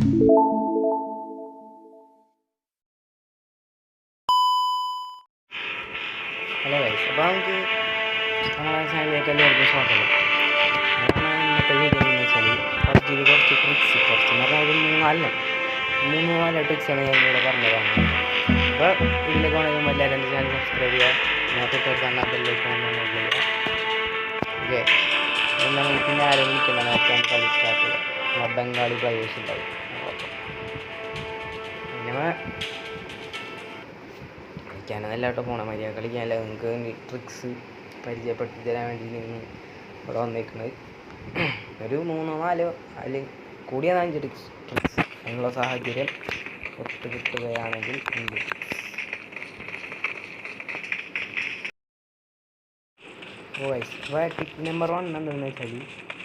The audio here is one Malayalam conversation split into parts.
ഹലോ ഗൈസ്, അപ്പോൾ നമുക്ക് നമ്മളെ ചാനലിലേക്ക് എല്ലാവർക്കും സ്വാഗതം. ഇന്നത്തെ വീഡിയോ എന്ന് വെച്ചാൽ പബ്ജിയിൽ കുറച്ച് ട്രിക്സ്, കുറച്ചെന്ന് പറഞ്ഞാൽ ഒരു മൂന്ന് നാല് ട്രിക്സാണ് ഞാൻ ഇവിടെ പറഞ്ഞതാണ്. അപ്പോൾ ഇതിലേക്ക് വേണമെങ്കിൽ എല്ലാവരും എൻ്റെ ചാനൽ സബ്സ്ക്രൈബ് ചെയ്യുക, ഞാൻ തൊട്ടടുത്താണ് ബെല്ലേക്ക് ചെയ്യുക. ഓക്കെ, നമ്മൾ പിന്നെ ആരും വിളിക്കില്ല, നേരത്തെ കളി സ്റ്റാർട്ട് ചെയ്യുക. നമ്മൾ ബംഗാളി പ്ലേയേഴ്സ് ഉണ്ടാവും. പിന്നെ കളിക്കാനെല്ലാവരും പോകണം, മര്യാദ കളിക്കാനല്ല. നിങ്ങൾക്ക് ട്രിക്സ് പരിചയപ്പെടുത്തി തരാൻ വേണ്ടി നിന്ന് ഇവിടെ വന്നേക്കുന്നത്. ഒരു 3-4 അല്ലെങ്കിൽ കൂടിയ 5 ട്രിക്സ് അതിനുള്ള സാഹചര്യം ഒത്തു കിട്ടുകയാണെങ്കിൽ ഉണ്ട്. അപ്പോൾ ടിപ്പ് നമ്പർ 1 എന്താണെന്ന് വെച്ചാൽ,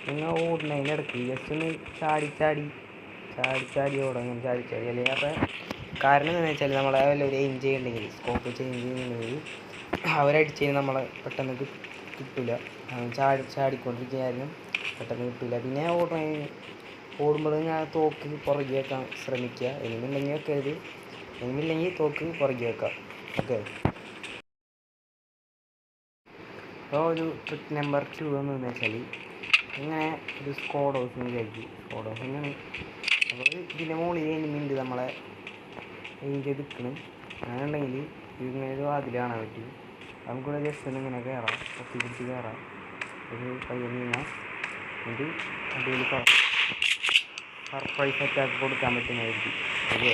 നിങ്ങൾ ഓടുന്നതിൻ്റെ ഇടയ്ക്ക് ജസ്റ്റ് ഒന്ന് ചാടി ഓടണം. ചാടി അല്ലെങ്കിൽ അപ്പോൾ കാരണം എന്താണെന്ന് വെച്ചാൽ, നമ്മളെ ഒരു എയിം ചെയ്യുന്നുണ്ടെങ്കിൽ, സ്കോപ്പ് ചേഞ്ച് ചെയ്യുന്നുണ്ടെങ്കിൽ അവരടിച്ച് നമ്മളെ പെട്ടെന്ന് കിട്ടില്ല. ചാടിക്കൊണ്ടിരിക്കുകയായിരുന്നു പെട്ടെന്ന് കിട്ടില്ല. പിന്നെ ഓടുമ്പോൾ ഞാൻ തോക്ക് പുറകെ വെക്കാൻ ശ്രമിക്കുക. എനിമില്ലെങ്കിൽ വെക്കരുത്, എനിമില്ലെങ്കിൽ തോക്ക് പുറകെ വെക്കാം. ഓക്കെ, അപ്പോൾ ഒരു ട്രിക്ക് നമ്പർ 2 എന്ന് വെച്ചാൽ, ഇങ്ങനെ ഒരു സ്ക്വാഡ് ഹൗസ് വിചാരിക്കും. സ്ക്വാഡ് ഹൗസ് ഇങ്ങനെ അപ്പോൾ ഇതിൻ്റെ മുകളിൽ എനിമിണ്ട് നമ്മളെ എയിം ചെയ്തിരിക്കണം. അങ്ങനെയുണ്ടെങ്കിൽ ഇങ്ങനെ ഒരു വാതിൽ കാണാൻ പറ്റും. നമുക്കിവിടെ ജസ്റ്റ് ഒന്ന് ഇങ്ങനെ കയറാം, പിടിച്ച് കയറാം, ഒരു പയ്യെ നീങ്ങാം. ഇത് അതിൽ സർപ്രൈസ് അറ്റാക്ക് കൊടുക്കാൻ പറ്റുന്നതായിരിക്കും. ഓക്കെ,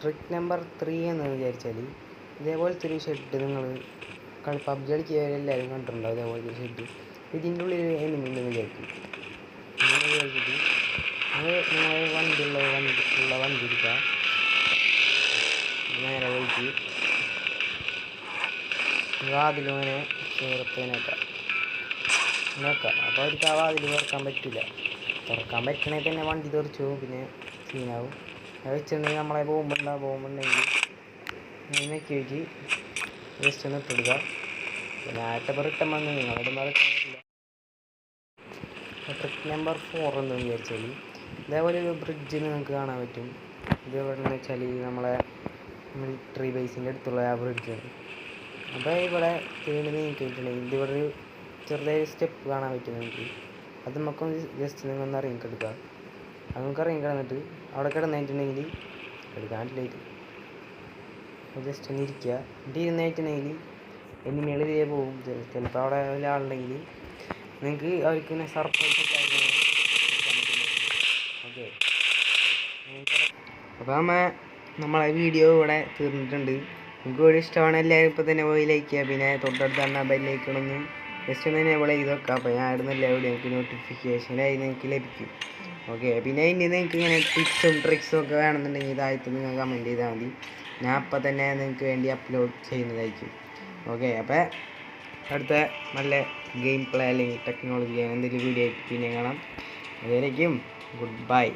ട്രിക്ക് നമ്പർ 3 എന്ന് വിചാരിച്ചാൽ, ഇതേപോലത്തെ ഒരു ഷെഡ് നിങ്ങൾ PUBG കളിക്കുകയെല്ലാവരും കണ്ടിട്ടുണ്ടാവും. ഇതേപോലത്തെ ഒരു ഷെഡ്, ഇതിൻ്റെ ഉള്ളിൽ എനിമിണ്ടെന്ന് വിചാരിക്കും. അങ്ങനെ വിചാരിച്ചിട്ട് അത് നിങ്ങൾ വണ്ടി എടുക്കുക, നേരെ പോയിട്ട് വാതിലിങ്ങനെ ചേർത്തേനേക്കാം. അപ്പോൾ അവർക്ക് ആ വാതിൽ തുറക്കാൻ പറ്റില്ല. തുറക്കാൻ പറ്റണമെങ്കിൽ തന്നെ വണ്ടി തെറിച്ചു പോകും, പിന്നെ സീനാവും. അത് വെച്ചിട്ടുണ്ടെങ്കിൽ നമ്മളെ ബോംബുണ്ടെങ്കിൽ നെക്കി വെച്ച് ജസ്റ്റ് ഒന്ന് ഇട്ടെടുക്കുക. പിന്നെ ആയിട്ടപ്പോൾ റിട്ടേൺ വന്ന് നിങ്ങളുടെ റിട്ടേൺ വരില്ല. ട്രിക്ക് നമ്പർ 4 എന്ന് വിചാരിച്ചാൽ, ഇതേപോലെ ഒരു ബ്രിഡ്ജ് നിങ്ങൾക്ക് കാണാൻ പറ്റും. ഇതെവിടെയെന്ന് വെച്ചാൽ നമ്മളെ മിലിറ്ററി ബേസിൻ്റെ അടുത്തുള്ള ആ ബ്രിഡ്ജാണ്. അപ്പോൾ ഇവിടെ തേടി നീക്കിയിട്ടുണ്ടെങ്കിൽ ഇതിവിടെ ഒരു ചെറുതായ സ്റ്റെപ്പ് കാണാൻ പറ്റും നിങ്ങൾക്ക്. അത് നമുക്കൊന്ന് ജസ്റ്റ് നിങ്ങളൊന്ന് ഇറങ്ങിക്കെടുക്കുക. അത് നമുക്ക് ഇറങ്ങിക്കിടന്നിട്ട് അവിടെ കിടന്നിട്ടുണ്ടെങ്കിൽ എടുക്കാനില്ലായിട്ട് ജസ്റ്റ് ഒന്ന് ഇരിക്കുക. ഇരുന്നിട്ടുണ്ടെങ്കിൽ എനിമികൾ ഇതിലേ പോകും. ചിലപ്പോൾ അവിടെ ഒരാളുണ്ടെങ്കിൽ നിങ്ങൾക്ക് അവർക്ക് ഇങ്ങനെ സർപ്രൈസ് ഒക്കെ എടുക്കാൻ പറ്റും. ഓക്കെ, അപ്പോൾ നമ്മളെ വീഡിയോ ഇവിടെ തീർന്നിട്ടുണ്ട്. നിങ്ങൾക്ക് വീഡിയോ ഇഷ്ടമാണ് എല്ലാവരും ഇപ്പോൾ തന്നെ പോയി ലൈക്ക് ചെയ്യുക. പിന്നെ തൊട്ടടുത്ത് തന്നെ ബെല്ലൈക്കണമെന്ന് ജസ്റ്റ് ഒന്ന് എനേബിൾ ചെയ്ത് വെക്കുക. അപ്പോൾ ഞാൻ ഇടുന്നില്ല വീഡിയോ നിങ്ങൾക്ക് നോട്ടിഫിക്കേഷനായി നിങ്ങൾക്ക് ലഭിക്കും. ഓക്കെ, പിന്നെ ഇനി നിങ്ങൾക്ക് ഇങ്ങനെ ടിപ്സും ട്രിക്സും ഒക്കെ വേണമെന്നുണ്ടെങ്കിൽ ഇതായിട്ട് നിങ്ങൾ കമൻറ്റ് ചെയ്താൽ മതി. ഞാൻ അപ്പോൾ തന്നെ നിങ്ങൾക്ക് വേണ്ടി അപ്ലോഡ് ചെയ്യുന്നതായിരിക്കും. ഓക്കെ, അപ്പോൾ അടുത്ത നല്ല ഗെയിം പ്ലേ അല്ലെങ്കിൽ ടെക്നോളജി എന്തെങ്കിലും വീഡിയോ ആയിട്ട് പിന്നെ കാണാം. അതുവരേക്കും ഗുഡ് ബൈ.